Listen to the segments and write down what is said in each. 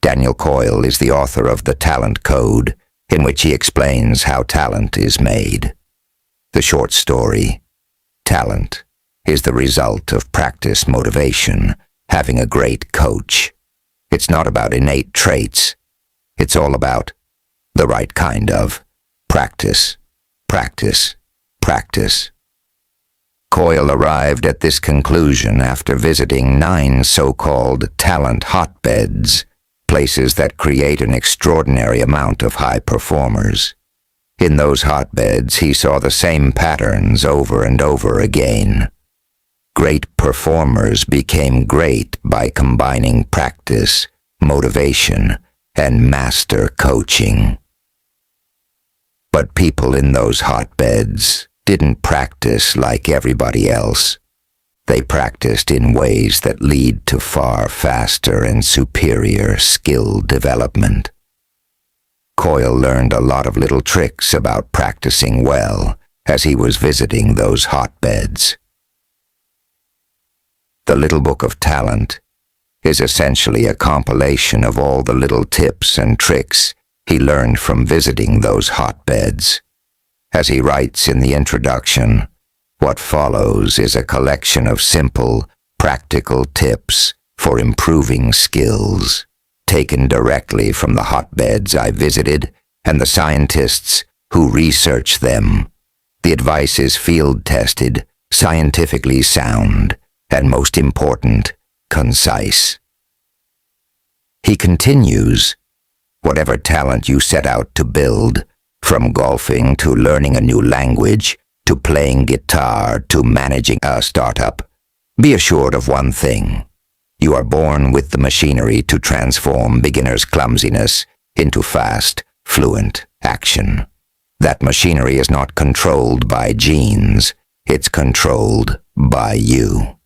Daniel Coyle is the author of The Talent Code, in which he explains how talent is made. The short story, Talent, is the result of practice motivation, having a great coach. It's not about innate traits. It's all about the right kind of practice, practice, practice. Coyle arrived at this conclusion after visiting 9 so-called talent hotbeds, places that create an extraordinary amount of high performers. In those hotbeds, he saw the same patterns over and over again. Great performers became great by combining practice, motivation, and master coaching. But people in those hotbeds didn't practice like everybody else. They practiced in ways that lead to far faster and superior skill development. Coyle learned a lot of little tricks about practicing well as he was visiting those hotbeds. The Little Book of Talent is essentially a compilation of all the little tips and tricks he learned from visiting those hotbeds. As he writes in the introduction, what follows is a collection of simple, practical tips for improving skills, taken directly from the hotbeds I visited and the scientists who research them. The advice is field-tested, scientifically sound, and most important, concise. He continues, whatever talent you set out to build, from golfing to learning a new language, to playing guitar to managing a startup, be assured of one thing. You are born with the machinery to transform beginner's clumsiness into fast, fluent action. That machinery is not controlled by genes, it's controlled by you.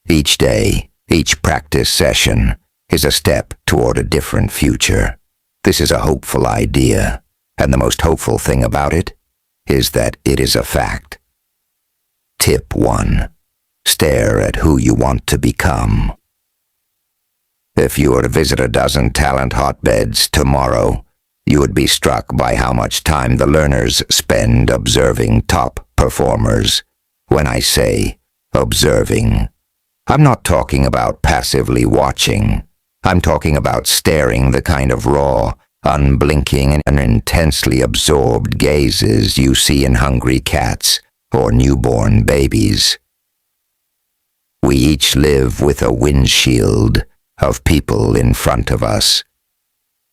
Each day, each practice session, is a step toward a different future. This is a hopeful idea, and the most hopeful thing about it is that it is a fact. Tip 1. Stare at who you want to become. If you were to visit a dozen talent hotbeds tomorrow, you would be struck by how much time the learners spend observing top performers. When I say observing, I'm not talking about passively watching. I'm talking about staring the kind of raw, unblinking and intensely absorbed gazes you see in hungry cats or newborn babies. We each live with a windshield of people in front of us.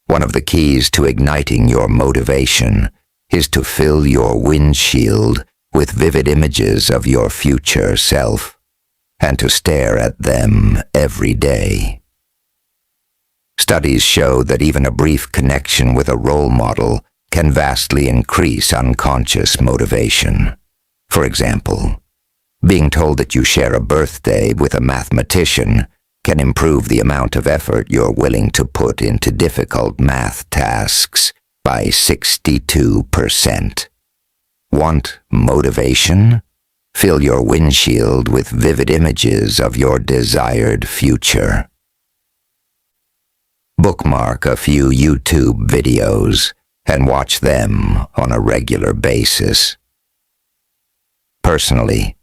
One of the keys to igniting your motivation is to fill your windshield with vivid images of your future self, and to stare at them every day. Studies show that even a brief connection with a role model can vastly increase unconscious motivation. For example, being told that you share a birthday with a mathematician can improve the amount of effort you're willing to put into difficult math tasks by 62%. Want motivation? Fill your windshield with vivid images of your desired future. Bookmark a few YouTube videos and watch them on a regular basis. Personally,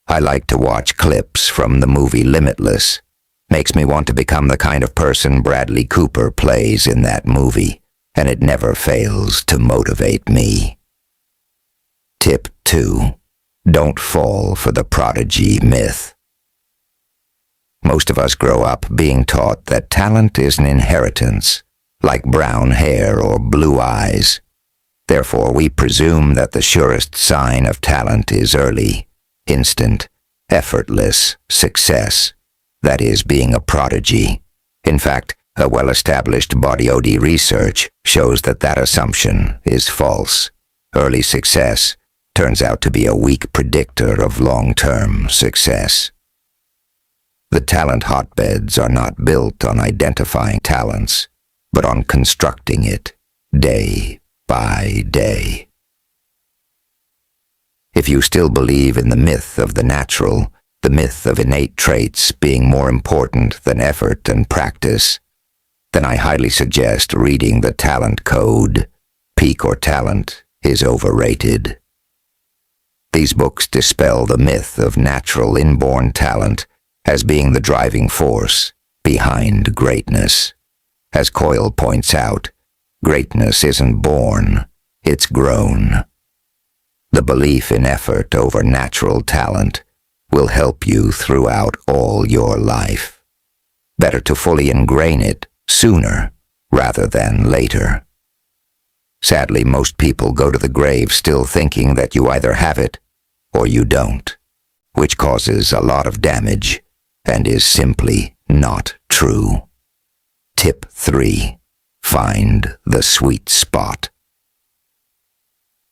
I like to watch clips from the movie Limitless. Makes me want to become the kind of person Bradley Cooper plays in that movie, and it never fails to motivate me. Tip 2. Don't fall for the prodigy myth. Most of us grow up being taught that talent is an inheritance, like brown hair or blue eyes. Therefore, we presume that the surest sign of talent is early, instant, effortless success. That is, being a prodigy. In fact, a well-established body OD research shows that that assumption is false. Early success turns out to be a weak predictor of long-term success. The talent hotbeds are not built on identifying talents, but on constructing it day by day. If you still believe in the myth of the natural, the myth of innate traits being more important than effort and practice, then I highly suggest reading The Talent Code. Peak or talent is overrated. These books dispel the myth of natural inborn talent as being the driving force behind greatness. As Coyle points out, greatness isn't born, it's grown. The belief in effort over natural talent will help you throughout all your life. Better to fully ingrain it sooner rather than later. Sadly, most people go to the grave still thinking that you either have it or you don't, which causes a lot of damage and is simply not true. Tip 3. Find the sweet spot.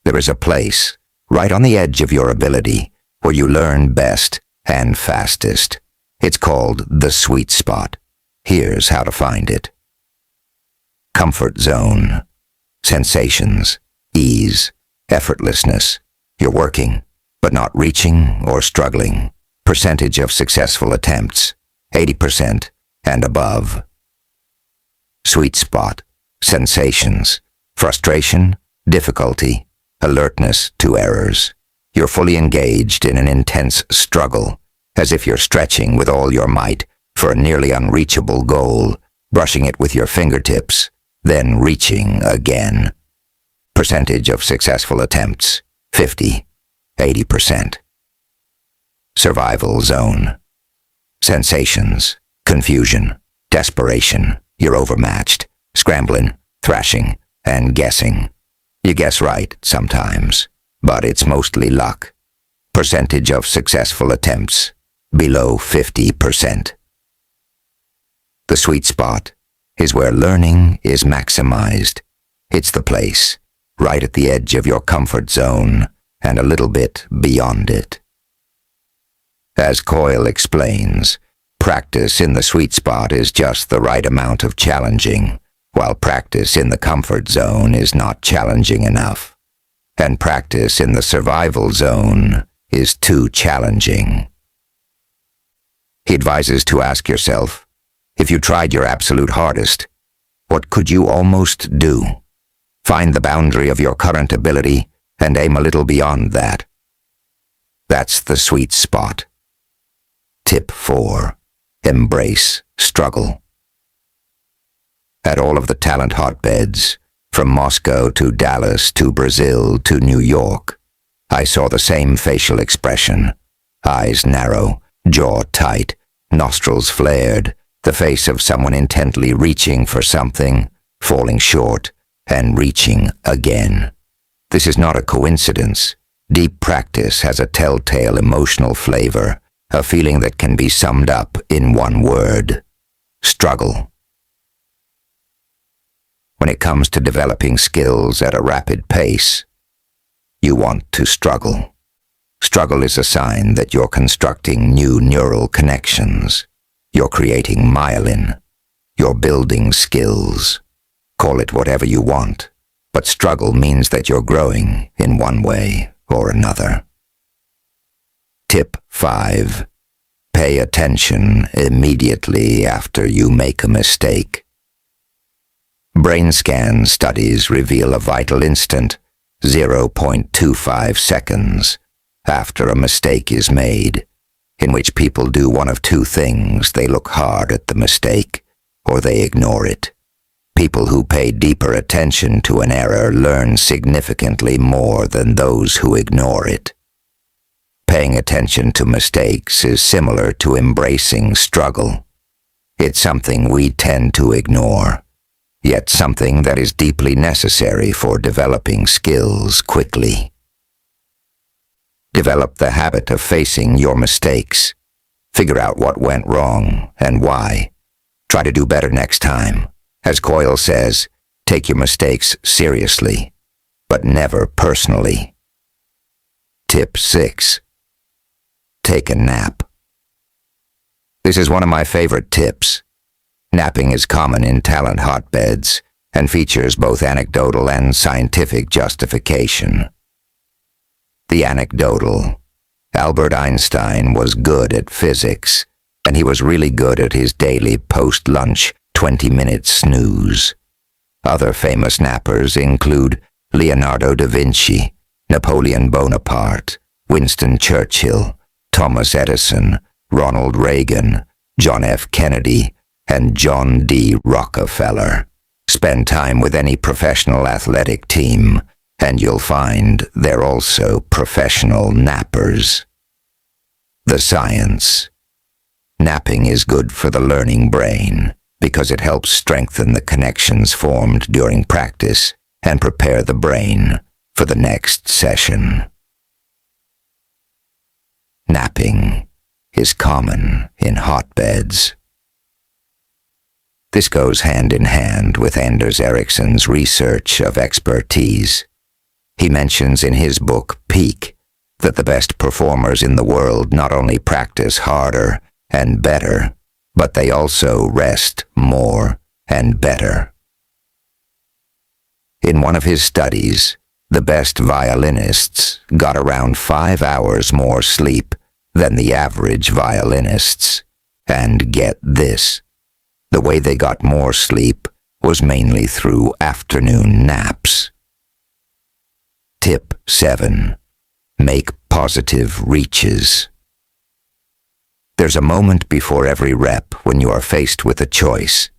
There is a place, right on the edge of your ability, where you learn best and fastest. It's called the sweet spot. Here's how to find it. Comfort zone. Sensations, ease, effortlessness. You're working, but not reaching or struggling. Percentage of successful attempts, 80% and above. Sweet spot. Sensations, frustration, difficulty, alertness to errors. You're fully engaged in an intense struggle, as if you're stretching with all your might for a nearly unreachable goal, brushing it with your fingertips, then reaching again. Percentage of successful attempts, 50, 80%. Survival zone. Sensations, confusion, desperation. You're overmatched, scrambling, thrashing, and guessing. You guess right sometimes, but it's mostly luck. Percentage of successful attempts, below 50%. The sweet spot is where learning is maximized. It's the place, right at the edge of your comfort zone and a little bit beyond it. As Coyle explains, practice in the sweet spot is just the right amount of challenging, while practice in the comfort zone is not challenging enough. And practice in the survival zone is too challenging. He advises to ask yourself, if you tried your absolute hardest, what could you almost do? Find the boundary of your current ability and aim a little beyond that. That's the sweet spot. Tip 4. Embrace struggle. At all of the talent hotbeds, from Moscow to Dallas to Brazil to New York, I saw the same facial expression. Eyes narrow, jaw tight, nostrils flared, the face of someone intently reaching for something, falling short, and reaching again. This is not a coincidence. Deep practice has a telltale emotional flavor, a feeling that can be summed up in one word: struggle. When it comes to developing skills at a rapid pace, you want to struggle. Struggle is a sign that you're constructing new neural connections. You're creating myelin. You're building skills. Call it whatever you want, but struggle means that you're growing in one way or another. Tip 5. Pay attention immediately after you make a mistake. Brain scan studies reveal a vital instant, 0.25 seconds, after a mistake is made, in which people do one of two things: they look hard at the mistake, or they ignore it. People who pay deeper attention to an error learn significantly more than those who ignore it. Paying attention to mistakes is similar to embracing struggle. It's something we tend to ignore, yet something that is deeply necessary for developing skills quickly. Develop the habit of facing your mistakes. Figure out what went wrong and why. Try to do better next time. As Coyle says, take your mistakes seriously, but never personally. Tip 6. Take a nap. This is one of my favorite tips. Napping is common in talent hotbeds and features both anecdotal and scientific justification. The anecdotal: Albert Einstein was good at physics, and he was really good at his daily post-lunch 20-minute snooze. Other famous nappers include Leonardo da Vinci, Napoleon Bonaparte, Winston Churchill, Thomas Edison, Ronald Reagan, John F. Kennedy, and John D. Rockefeller. Spend time with any professional athletic team, and you'll find they're also professional nappers. The science. Napping is good for the learning brain because it helps strengthen the connections formed during practice and prepare the brain for the next session. Napping is common in hotbeds. This goes hand in hand with Anders Ericsson's research of expertise. He mentions in his book, Peak, that the best performers in the world not only practice harder and better, but they also rest more and better. In one of his studies, the best violinists got around 5 hours more sleep than the average violinists. And get this, the way they got more sleep was mainly through afternoon naps. Tip 7. Make positive reaches. There's a moment before every rep when you are faced with a choice.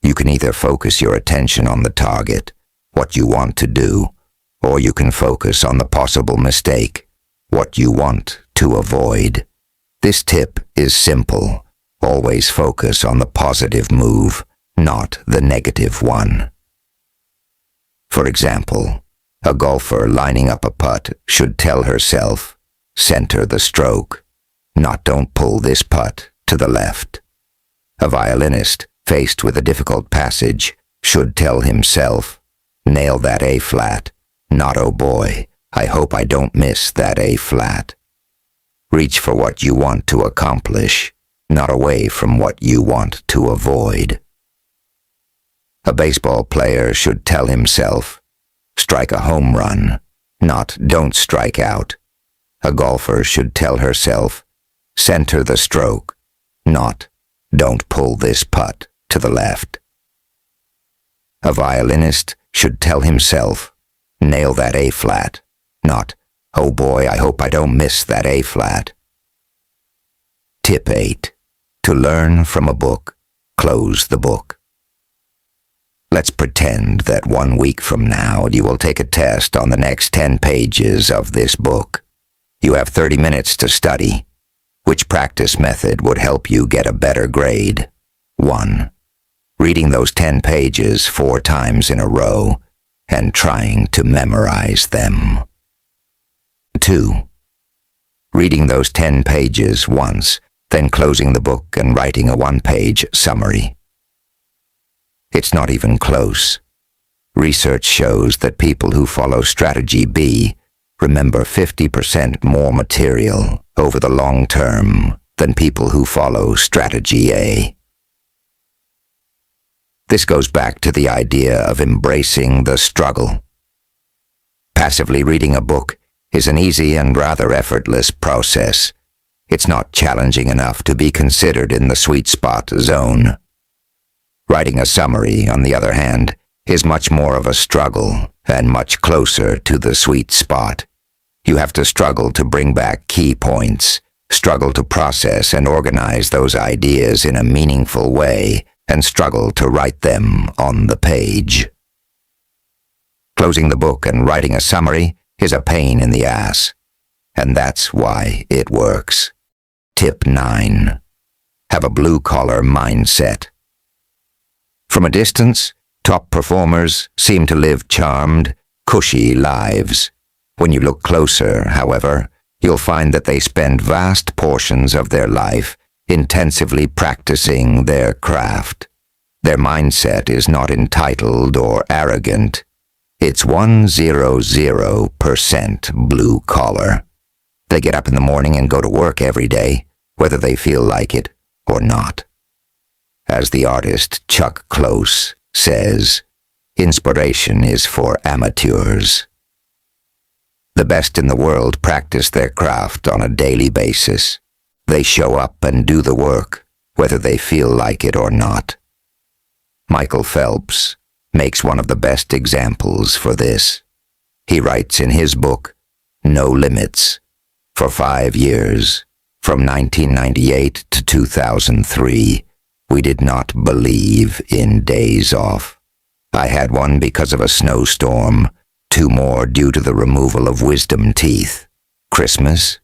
You can either focus your attention on the target, what you want to do, or you can focus on the possible mistake, what you want to avoid. This tip is simple. Always focus on the positive move, not the negative one. For example, a golfer lining up a putt should tell herself, center the stroke, not don't pull this putt to the left. A violinist faced with a difficult passage should tell himself, nail that A flat, not oh boy, I hope I don't miss that A flat. Reach for what you want to accomplish, not away from what you want to avoid. A baseball player should tell himself, strike a home run, not don't strike out. A golfer should tell herself, center the stroke, not don't pull this putt to the left. A violinist should tell himself, nail that A flat, not, oh boy, I hope I don't miss that A flat. Tip 8. To learn from a book, close the book. Let's pretend that 1 week from now you will take a test on the next 10 pages of this book. You have 30 minutes to study. Which practice method would help you get a better grade? 1. Reading those 10 pages 4 times in a row and trying to memorize them. 2. Reading those 10 pages once, then closing the book and writing a 1-page summary. It's not even close. Research shows that people who follow strategy B remember 50% more material over the long term than people who follow strategy A. This goes back to the idea of embracing the struggle. Passively reading a book is an easy and rather effortless process. It's not challenging enough to be considered in the sweet spot zone. Writing a summary, on the other hand, is much more of a struggle and much closer to the sweet spot. You have to struggle to bring back key points, struggle to process and organize those ideas in a meaningful way, and struggle to write them on the page. Closing the book and writing a summary is a pain in the ass, and that's why it works. Tip 9. Have a blue-collar mindset. From a distance, top performers seem to live charmed, cushy lives. When you look closer, however, you'll find that they spend vast portions of their life intensively practicing their craft. Their mindset is not entitled or arrogant. It's 100% blue-collar. They get up in the morning and go to work every day, whether they feel like it or not. As the artist Chuck Close says, inspiration is for amateurs. The best in the world practice their craft on a daily basis. They show up and do the work, whether they feel like it or not. Michael Phelps makes one of the best examples for this. He writes in his book, No Limits, for 5 years, from 1998 to 2003, we did not believe in days off. I had one because of a snowstorm, 2 more due to the removal of wisdom teeth. Christmas,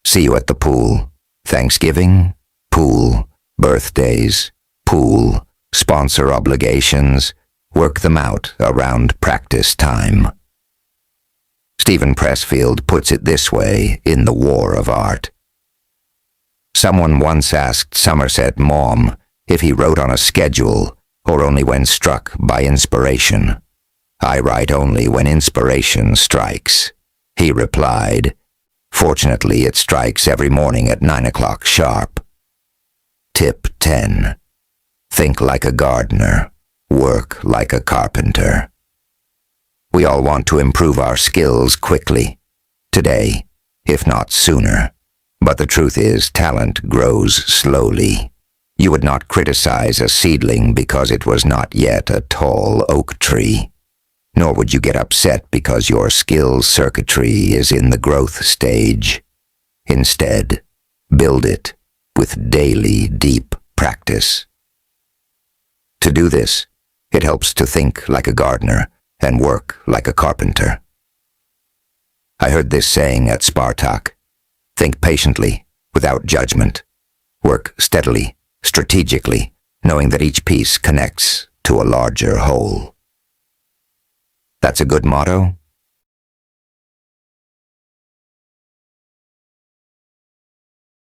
see you at the pool. Thanksgiving, pool. Birthdays, pool. Sponsor obligations, work them out around practice time. Stephen Pressfield puts it this way in The War of Art. Someone once asked Somerset Maugham if he wrote on a schedule or only when struck by inspiration. I write only when inspiration strikes. He replied, fortunately it strikes every morning at 9 o'clock sharp. Tip 10. Think like a gardener. Work like a carpenter. We all want to improve our skills quickly, today, if not sooner. But the truth is, talent grows slowly. You would not criticize a seedling because it was not yet a tall oak tree. Nor would you get upset because your skills circuitry is in the growth stage. Instead, build it with daily deep practice. To do this, it helps to think like a gardener and work like a carpenter. I heard this saying at Spartak: think patiently, without judgment. Work steadily, strategically, knowing that each piece connects to a larger whole. That's a good motto,